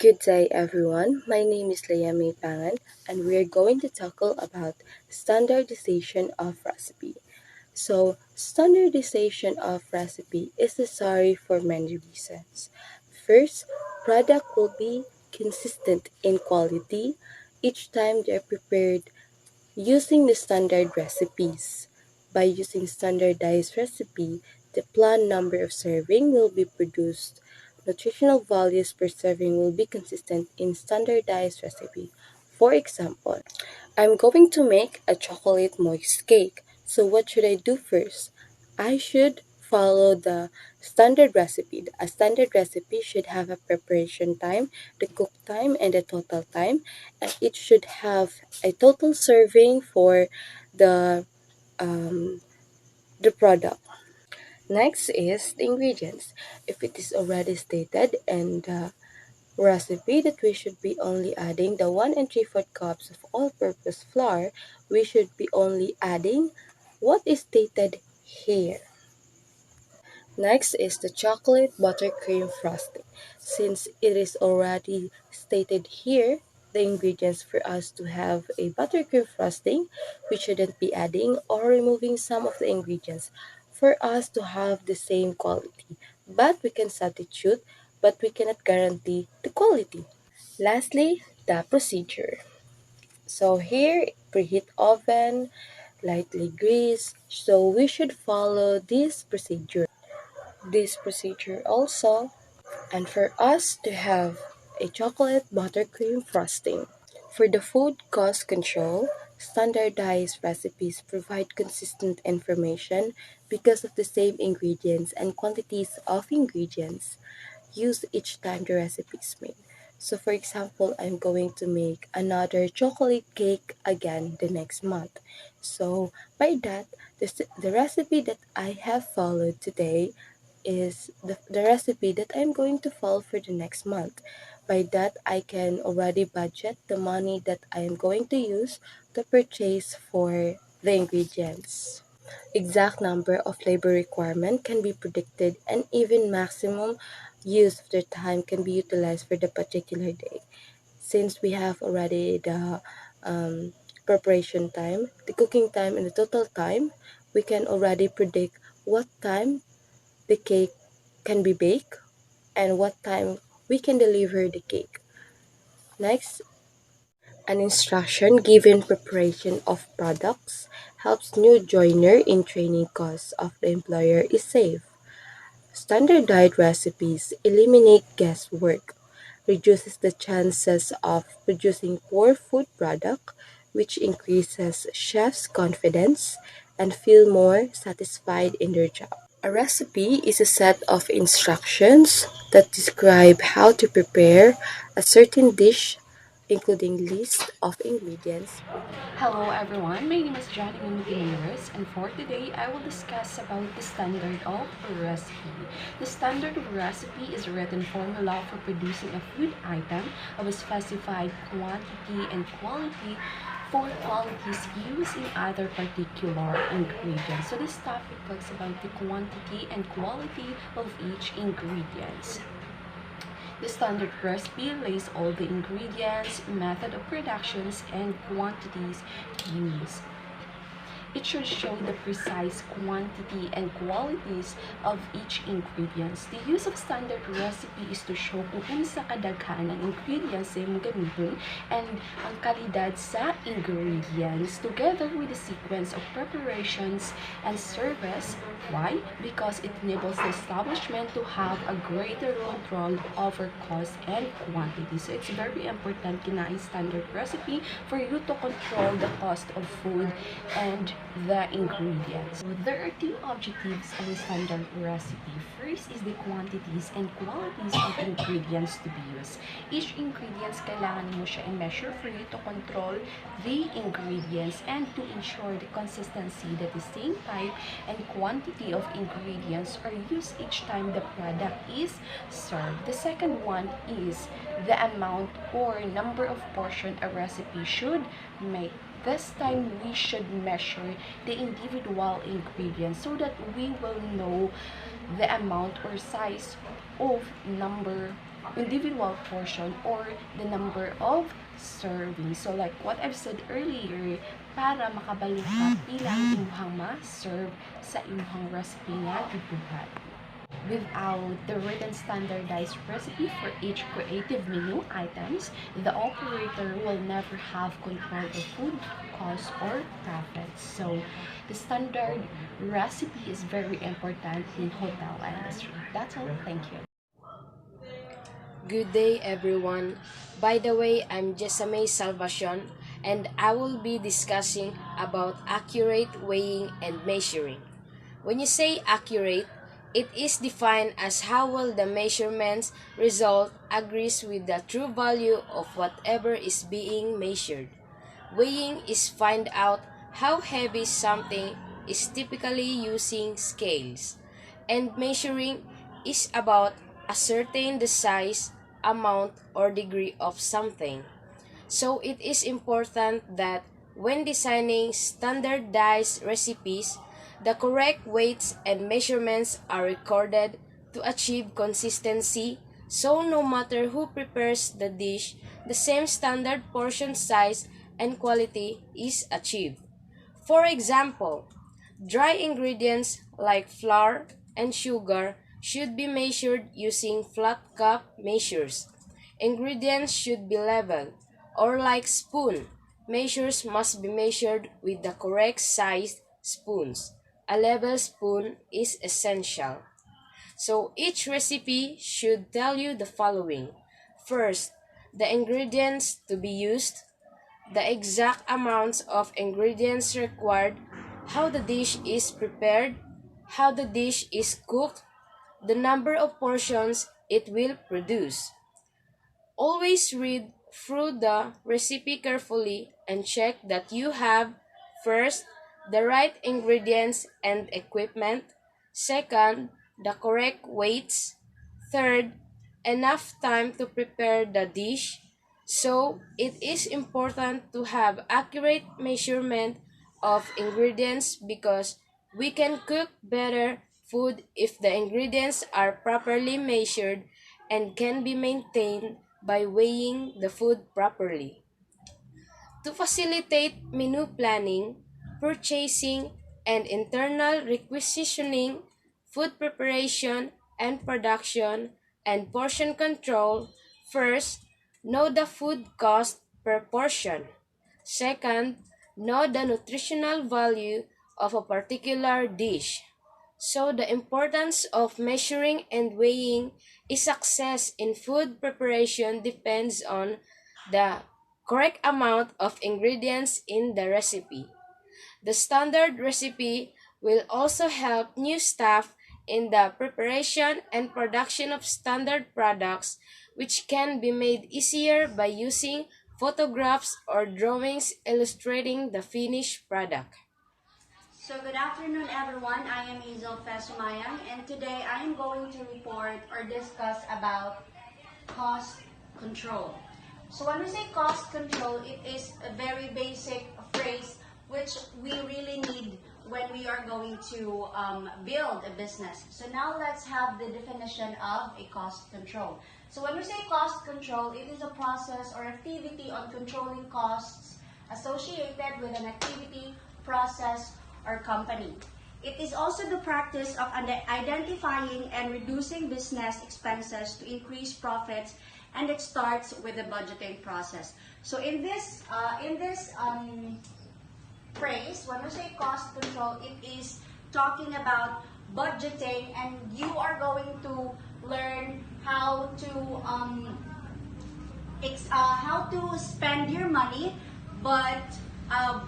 Good day, everyone. My name is Leia May Pangan, and we are going to tackle about standardization of recipe. Standardization of recipe is necessary for many reasons. First, product will be consistent in quality each time they're prepared using the standard recipes. By using standardized recipe, the planned number of serving will be produced. Nutritional values per serving will be consistent in standardized recipe. For example, I'm going to make a chocolate moist cake. So what should I do first? I should follow the standard recipe. A standard recipe should have a preparation time, the cook time, and the total time. And it should have a total serving for the um, the product. Next is the ingredients. If it is already stated in the recipe that we should be only adding the 1 and 3/4 cups of all-purpose flour, we should be only adding what is stated here. Next is the chocolate buttercream frosting. Since it is already stated here, the ingredients for us to have a buttercream frosting, we shouldn't be adding or removing some of the ingredients for us to have the same quality. But we can substitute, but we cannot guarantee the quality. Lastly, the procedure. So here, preheat oven, lightly grease. So we should follow this procedure. This procedure also, and for us to have a chocolate buttercream frosting. For the food cost control, standardized recipes provide consistent information because of the same ingredients and quantities of ingredients used each time the recipe is made. So for example, I'm going to make another chocolate cake again the next month. So by that, the recipe that I have followed today is the recipe that I'm going to follow for the next month. By that, I can already budget the money that I am going to use to purchase for the ingredients. Exact number of labor requirement can be predicted and even maximum use of the time can be utilized for the particular day. Since we have already the preparation time, the cooking time, and the total time, we can already predict what time the cake can be baked and what time we can deliver the cake. Next, an instruction given preparation of products helps new joiner in training costs of the employer is saved. Standardized recipes eliminate guesswork, reduces the chances of producing poor food product, which increases chefs' confidence and feel more satisfied in their job. A recipe is a set of instructions that describe how to prepare a certain dish, including list of ingredients. Hello everyone, my name is Johnny Mimidineros, and for today I will discuss about the standard of recipe. The standard of recipe is a written formula for producing a food item of a specified quantity and quality for qualities used in other particular ingredients. So this topic talks about the quantity and quality of each ingredient. The standard recipe lays all the ingredients, method of productions, and quantities used. It should show the precise quantity and qualities of each ingredients. The use of standard recipe is to show kung unsa kadaghan ang ingredients sa imong gamiton and ang kalidad sa ingredients together with the sequence of preparations and service. Why? Because it enables the establishment to have a greater control over cost and quantity. So it's very important kinai standard recipe for you to control the cost of food and the ingredients. So there are two objectives of a standard recipe. First is the quantities and qualities of ingredients to be used. Each ingredients kailangan mo siya i-measure for you to control the ingredients and to ensure the consistency that the same type and quantity of ingredients are used each time the product is served. The second one is the amount or number of portion a recipe should make. This time we should measure the individual ingredients so that we will know the amount or size of number individual portion or the number of servings. So like what I've said earlier, para makabalo ka ilang imuhang ma-serve sa imuhang recipe nga gibuhat. Without the written standardized recipe for each creative menu items, the operator will never have control of food costs or profits. So the standard recipe is very important in hotel industry. That's all. Thank you. Good day, everyone. By the way, I'm Jesame Salvacion, and I will be discussing about accurate weighing and measuring. When you say accurate, it is defined as how well the measurements result agrees with the true value of whatever is being measured. Weighing is find out how heavy something is typically using scales, and measuring is about ascertain the size, amount, or degree of something. So it is important that when designing standardized recipes, the correct weights and measurements are recorded to achieve consistency, so no matter who prepares the dish, the same standard portion size and quality is achieved. For example, dry ingredients like flour and sugar should be measured using flat cup measures. Ingredients should be level, or like spoon, measures must be measured with the correct sized spoons. A level spoon is essential. So each recipe should tell you the following. First, the ingredients to be used, the exact amounts of ingredients required, how the dish is prepared, how the dish is cooked, the number of portions it will produce. Always read through the recipe carefully and check that you have, first, the right ingredients and equipment, second, the correct weights, third, enough time to prepare the dish. So, it is important to have accurate measurement of ingredients because we can cook better food if the ingredients are properly measured and can be maintained by weighing the food properly. To facilitate menu planning, purchasing, and internal requisitioning, food preparation and production, and portion control, first, know the food cost per portion. Second, know the nutritional value of a particular dish. So the importance of measuring and weighing is success in food preparation depends on the correct amount of ingredients in the recipe. The standard recipe will also help new staff in the preparation and production of standard products, which can be made easier by using photographs or drawings illustrating the finished product. So good afternoon everyone, I am Hazel Fesumayang and today I am going to report or discuss about cost control. So when we say cost control, it is a very basic phrase which we really need when we are going to build a business. So now let's have the definition of a cost control. So when we say cost control, it is a process or activity on controlling costs associated with an activity, process, or company. It is also the practice of identifying and reducing business expenses to increase profits, and it starts with the budgeting process. So in this phrase, when we say cost control, it is talking about budgeting, and you are going to learn how to spend your money, but uh,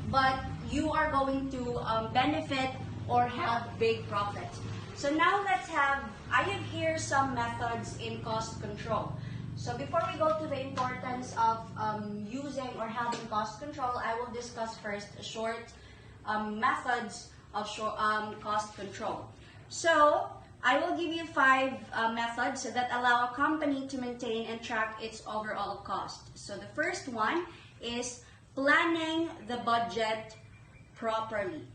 but you are going to benefit or have big profits. So now I have here some methods in cost control. So before we go to the importance of using or having cost control, I will discuss first short methods of cost control. So I will give you 5 methods that allow a company to maintain and track its overall cost. So the first one is planning the budget properly.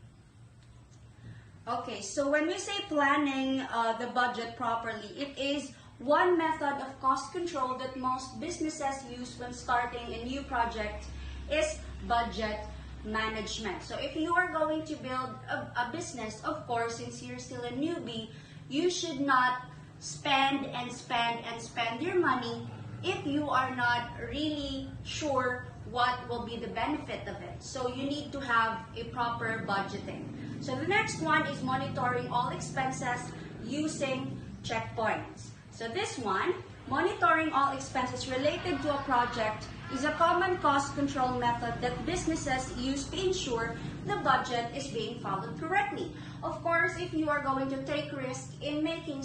Okay, so when we say planning the budget properly, it is one method of cost control that most businesses use when starting a new project is budget management. So if you are going to build a business, of course, since you're still a newbie, you should not spend and spend and spend your money if you are not really sure what will be the benefit of it. So you need to have a proper budgeting. So the next one is monitoring all expenses using checkpoints. So this one, monitoring all expenses related to a project, is a common cost control method that businesses use to ensure the budget is being followed correctly. Of course, if you are going to take risk in making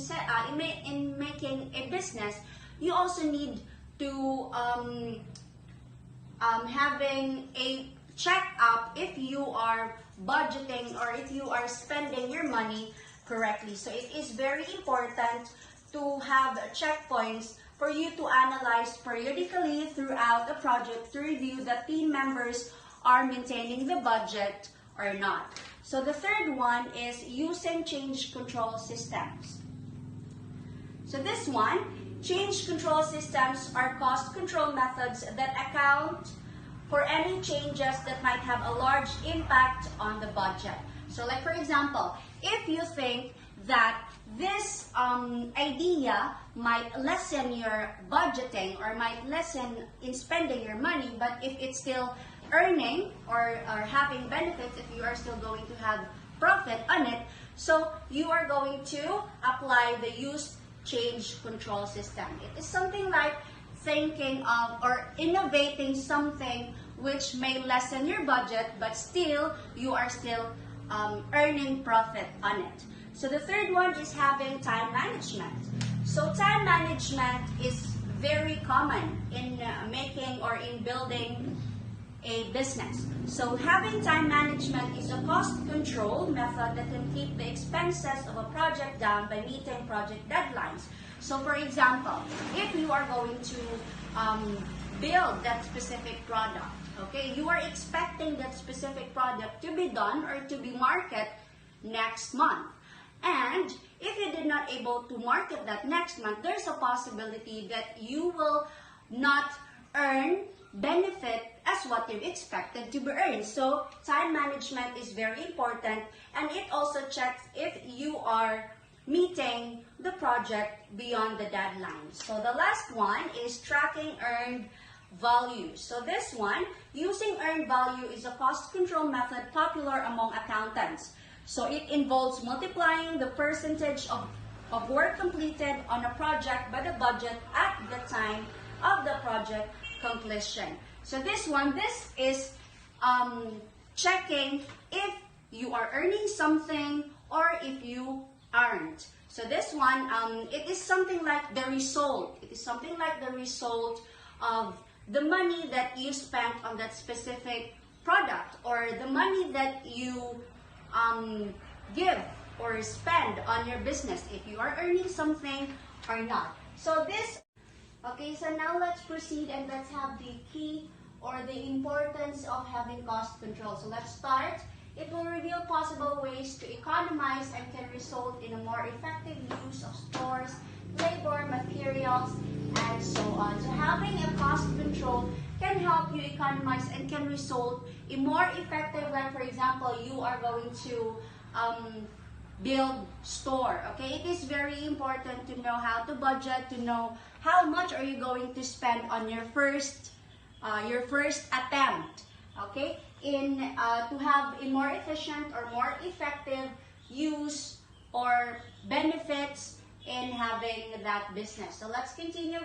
a business, you also need to having a check up if you are budgeting or if you are spending your money correctly. So it is very important to have checkpoints for you to analyze periodically throughout the project to review that team members are maintaining the budget or not. So the third one is using change control systems. So this one, change control systems are cost control methods that account for any changes that might have a large impact on the budget. So like for example, if you think that this idea might lessen your budgeting or might lessen in spending your money, but if it's still earning or having benefits, if you are still going to have profit on it, so you are going to apply the use change control system. It is something like thinking of or innovating something which may lessen your budget, but still you are still earning profit on it. So the third one is having time management. So time management is very common in making or in building a business. So having time management is a cost control method that can keep the expenses of a project down by meeting project deadlines. So for example, if you are going to build that specific product, okay, you are expecting that specific product to be done or to be marketed next month. And if you did not able to market that next month, there's a possibility that you will not earn benefit as what you expected to be earned. So time management is very important, and it also checks if you are meeting the project beyond the deadline. So the last one is tracking earned value. So this one, using earned value, is a cost control method popular among accountants. So it involves multiplying the percentage of work completed on a project by the budget at the time of the project completion. So this one, this is checking if you are earning something or if you aren't. So this one, it is something like the result. It is something like the result of the money that you spent on that specific product or the money that you give or spend on your business, if you are earning something or not. So this, okay, so now let's proceed and let's have the key or the importance of having cost control. So let's start. It will reveal possible ways to economize and can result in a more effective use of stores, labor, materials, and so on. So having a cost control can help you economize and can result in more effective, like for example, you are going to build store. Okay, it is very important to know how to budget, to know how much are you going to spend on your first attempt. Okay, in to have a more efficient or more effective use or benefits in having that business. So let's continue.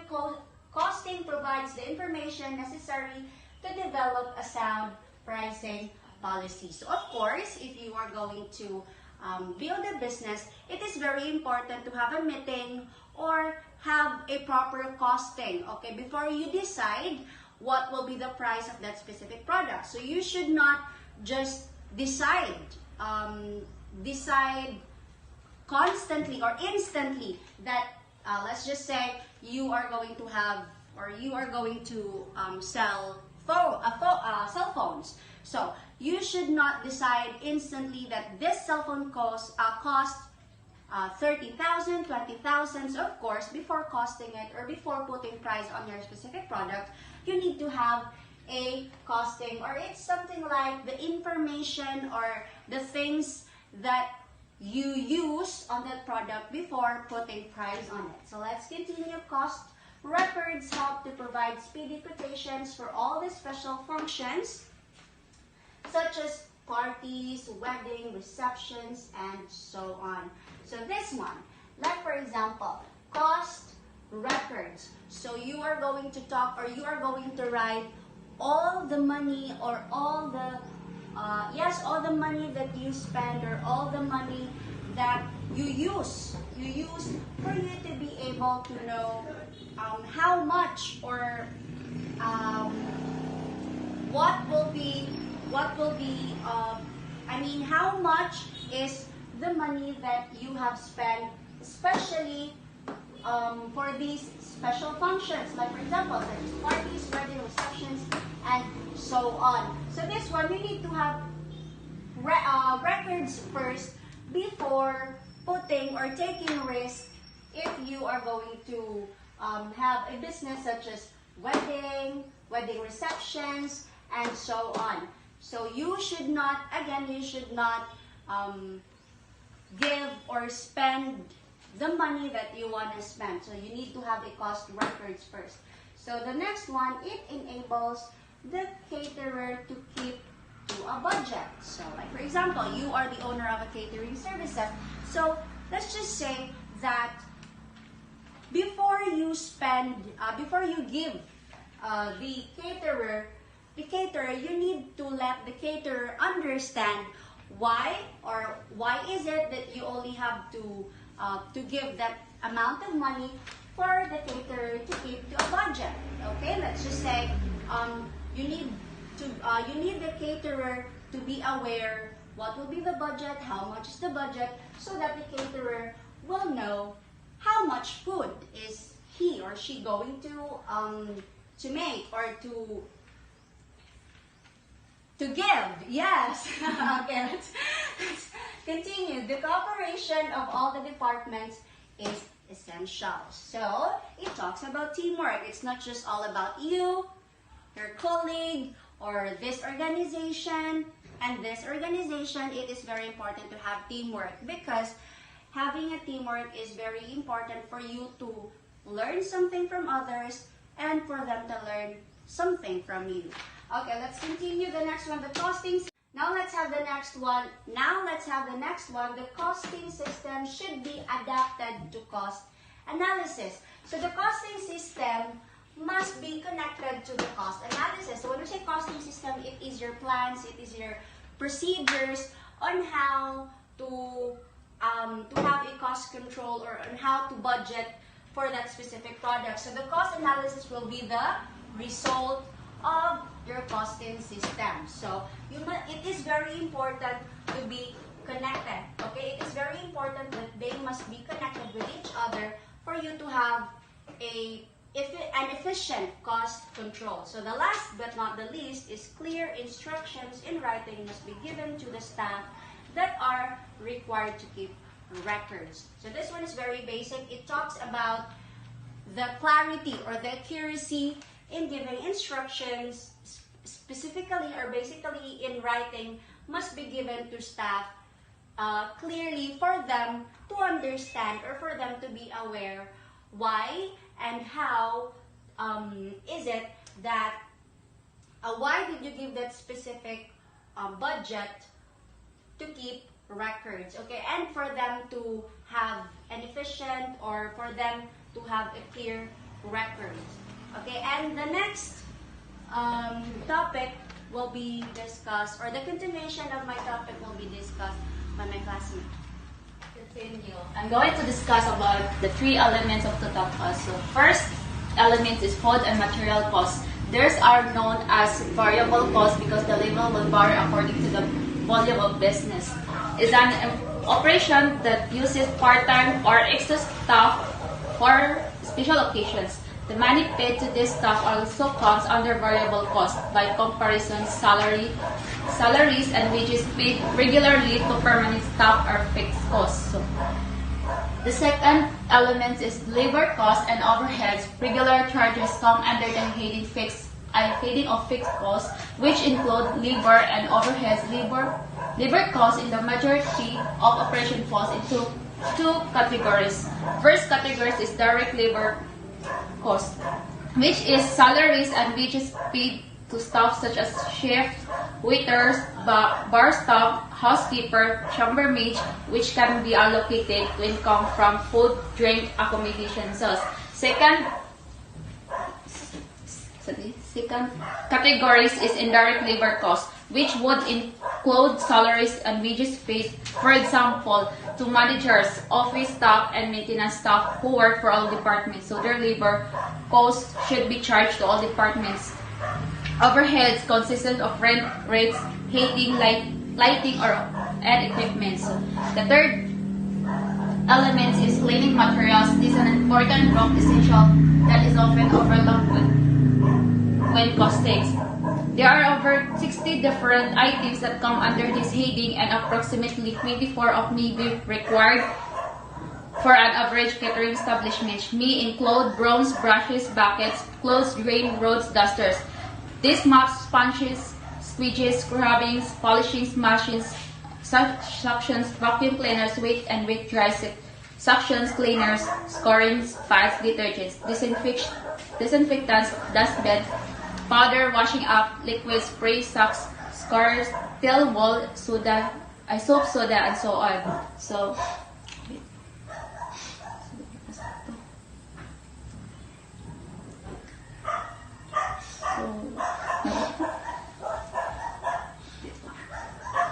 Costing provides the information necessary to develop a sound pricing policy. So of course, if you are going to build a business, it is very important to have a meeting or have a proper costing, okay, before you decide what will be the price of that specific product. So you should not just decide constantly or instantly that let's just say you are going to have or you are going to sell cell phones. So you should not decide instantly that this cell phone cost 30,000, 20,000. So of course, before costing it or before putting price on your specific product, you need to have a costing, or it's something like the information or the things that you use on that product before putting price on it. So let's continue. Cost records help to provide speedy quotations for all the special functions such as parties, wedding, receptions, and so on. So this one, like for example, cost records. So you are going to talk, or you are going to write all the money, or all the all the money that you spend, or all the money that you use for you to be able to know how much, or um, what will be how much is the money that you have spent, especially for these special functions, like for example, such as parties, wedding, receptions, and so on. So this one, you need to have records first before putting or taking risk if you are going to have a business such as wedding receptions, and so on. So you should not, give or spend the money that you want to spend. So you need to have a cost records first. So the next one, it enables the caterer to keep to a budget. So like for example, you are the owner of a catering services. So let's just say that before you give the caterer, you need to let the caterer understand why is it that you only have to give that amount of money for the caterer to keep to a budget. Okay, let's just say you need the caterer to be aware what will be the budget, how much is the budget, so that the caterer will know how much food is he or she going to make or to give. Yes. Okay, let's continue. The cooperation of all the departments is essential. So it talks about teamwork. It's not just all about you, your colleague, or this organization and this organization. It is very important to have teamwork, because having a teamwork is very important for you to learn something from others and for them to learn something from you. Okay, let's continue. The next one, the costing. Now let's have the next one. The costing system should be adapted to cost analysis. So the costing system must be connected to the cost analysis. So when we say costing system, it is your plans, it is your procedures on how to have a cost control, or on how to budget for that specific product. So the cost analysis will be the result of your costing system. So it is very important to be connected. Okay, it is very important that they must be connected with each other for you to have an efficient cost control. So the last but not the least is clear instructions in writing must be given to the staff that are required to keep records. So this one is very basic. It talks about the clarity or the accuracy in giving instructions, specifically or basically in writing, must be given to staff clearly for them to understand, or for them to be aware why and how is it that why did you give that specific budget to keep records, okay, and for them to have an efficient, or for them to have a clear records. Okay, and the next topic will be discussed, or the continuation of my topic will be discussed by my classmate. Continue. I'm going to discuss about the three elements of total cost. So first element is food and material costs. These are known as variable costs because the level will vary according to the volume of business. Is an operation that uses part-time or extra staff for special occasions. The money paid to this staff also comes under variable cost. By comparison, salaries and wages paid regularly to permanent staff are fixed costs. So, The second element is labor costs and overheads. Regular charges come under the heading of fixed costs, which include labor and overheads. Labor costs in the majority of operation falls into two categories. First category is direct labor cost, which is salaries and wages paid to staff such as chefs, waiters, bar staff, housekeeper, chambermaid, which can be allocated to income from food, drink, accommodation sales. Second categories is indirect labor costs, which would include salaries and wages paid, for example, to managers, office staff, and maintenance staff who work for all departments. So their labor costs should be charged to all departments. Overheads consistent of rent, rates, heating, lighting, and equipment. So the third element is cleaning materials. This is an important raw essential that is often overlooked when costing. There are over 60 different items that come under this heading, and approximately 24 of may be required for an average catering establishment. May include browns, brushes, buckets, clothes, drain, roads, dusters. These mops, sponges, squeegees, scrubbings, polishing machines, suctions, vacuum cleaners, wet and wet dry suctions, cleaners, scorings, pads, detergents, disinfectants, dustbed, powder, washing up, liquid, spray, socks, scars, tail wall, soda, soap, soda, and so on.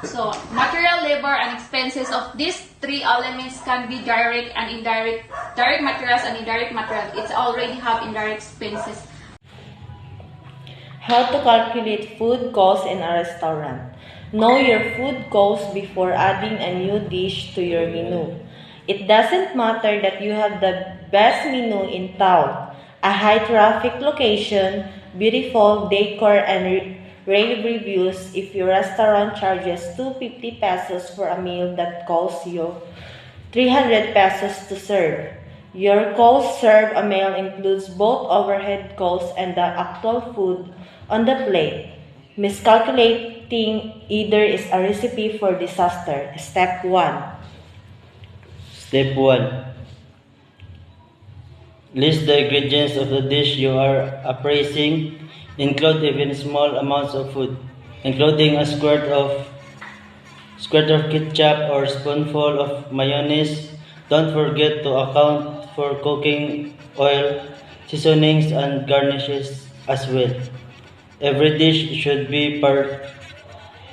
So, material, labor, and expenses of these three elements can be direct and indirect. Direct materials and indirect materials. It's already have indirect expenses. How to calculate food costs in a restaurant. Know your food costs before adding a new dish to your menu. It doesn't matter that you have the best menu in town, a high traffic location, beautiful decor, and rave reviews if your restaurant charges 250 pesos for a meal that costs you 300 pesos to serve. Your cost serve a meal includes both overhead costs and the actual food on the plate. Miscalculating either is a recipe for disaster. Step 1. Step 1. List the ingredients of the dish you are appraising. Include even small amounts of food, including a squirt of ketchup or spoonful of mayonnaise. Don't forget to account for cooking oil, seasonings, and garnishes as well. Every dish should be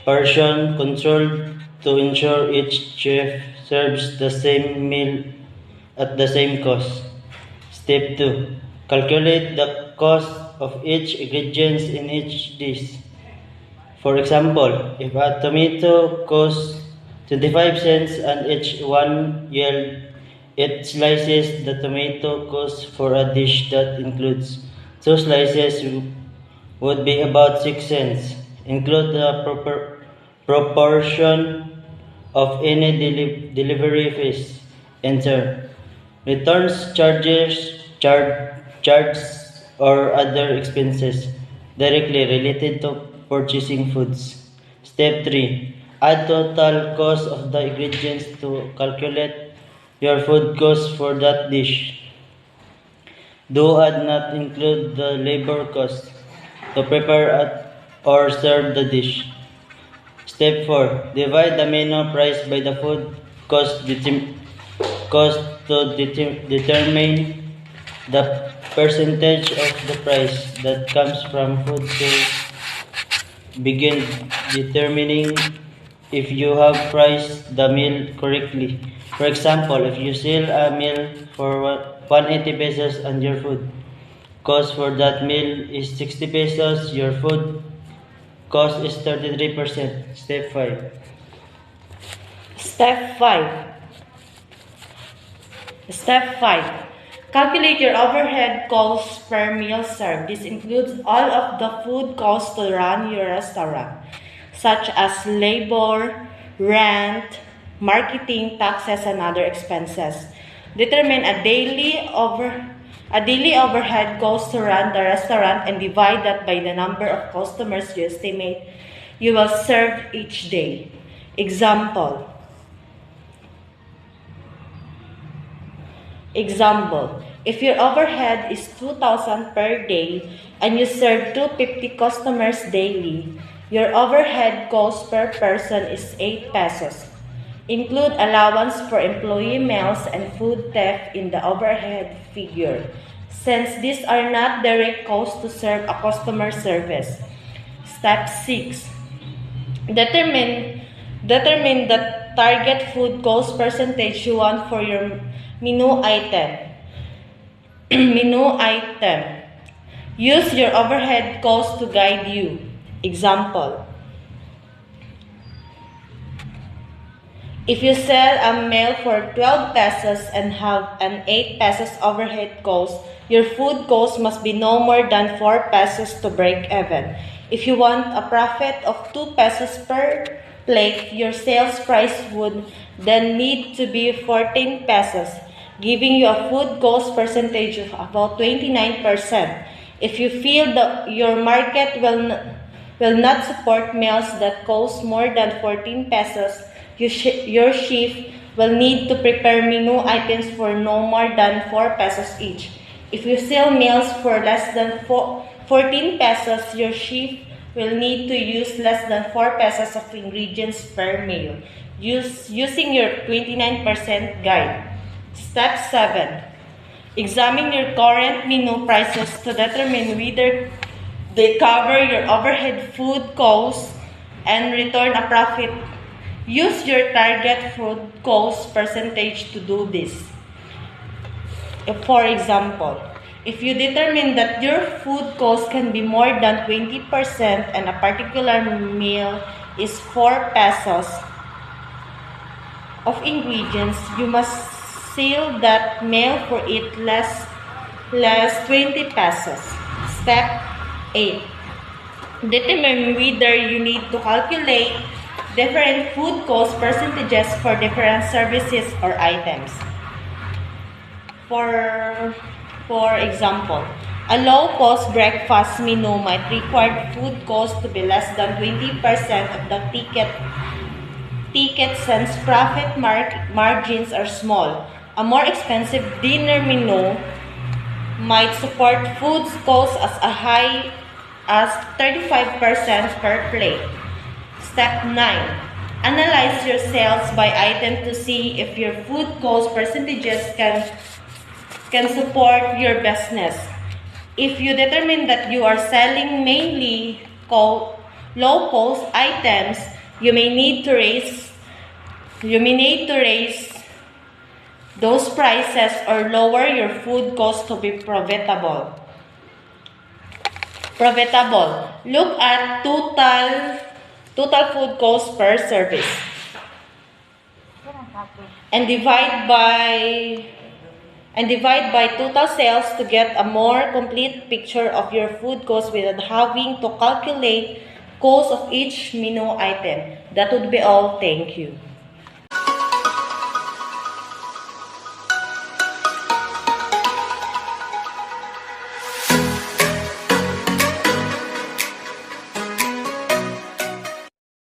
portion controlled to ensure each chef serves the same meal at the same cost. Step 2. Calculate the cost of each ingredient in each dish. For example, if a tomato costs 25 cents and each one yield 8 slices, the tomato cost for a dish that includes 2 slices would be about 6 cents. Include the proportion of any delivery fees. Enter. Returns, charges, or other expenses directly related to purchasing foods. Step 3. Add total cost of the ingredients to calculate your food cost for that dish. Do not include the labor cost to prepare or serve the dish. Step 4. Divide the menu price by the food cost, to determine the percentage of the price that comes from food to begin determining if you have priced the meal correctly. For example, if you sell a meal for 180 pesos and your food cost for that meal is 60 pesos, your food cost is 33%. Step 5. Step 5. Step 5. Calculate your overhead costs per meal served. This includes all of the food costs to run your restaurant, such as labor, rent, marketing, taxes, and other expenses. Determine a daily overhead cost to run the restaurant and divide that by the number of customers you estimate you will serve each day. Example, if your overhead is 2,000 per day and you serve 250 customers daily, your overhead cost per person is 8 pesos. Include allowance for employee meals and food theft in the overhead figure, since these are not direct costs to serve a customer service. Step 6. Determine the target food cost percentage you want for your menu item. Menu item. Use your overhead cost to guide you. Example, if you sell a meal for 12 pesos and have an 8 pesos overhead cost, your food cost must be no more than 4 pesos to break even. If you want a profit of 2 pesos per plate, your sales price would then need to be 14 pesos, giving you a food cost percentage of about 29%. If you feel that your market will not support meals that cost more than 14 pesos, your chef will need to prepare menu items for no more than 4 pesos each. If you sell meals for less than 14 pesos, your chef will need to use less than 4 pesos of ingredients per meal, using your 29% guide. Step 7. Examine your current menu prices to determine whether they cover your overhead food costs and return a profit. Use your target food cost percentage to do this. For example, if you determine that your food cost can be more than 20% and a particular meal is 4 pesos of ingredients, you must sell that meal for it less 20 pesos. Step 8. Determine whether you need to calculate different food cost percentages for different services or items. For example, a low-cost breakfast menu might require food cost to be less than 20% of the ticket since profit margins are small. A more expensive dinner menu might support food costs as high as 35% per plate. Step 9. Analyze your sales by item to see if your food cost percentages can support your business. If you determine that you are selling mainly low-cost items, you may need to raise those prices or lower your food cost to be profitable. Look at total food cost per service and divide by total sales to get a more complete picture of your food cost without having to calculate cost of each menu item. That would be all. Thank you.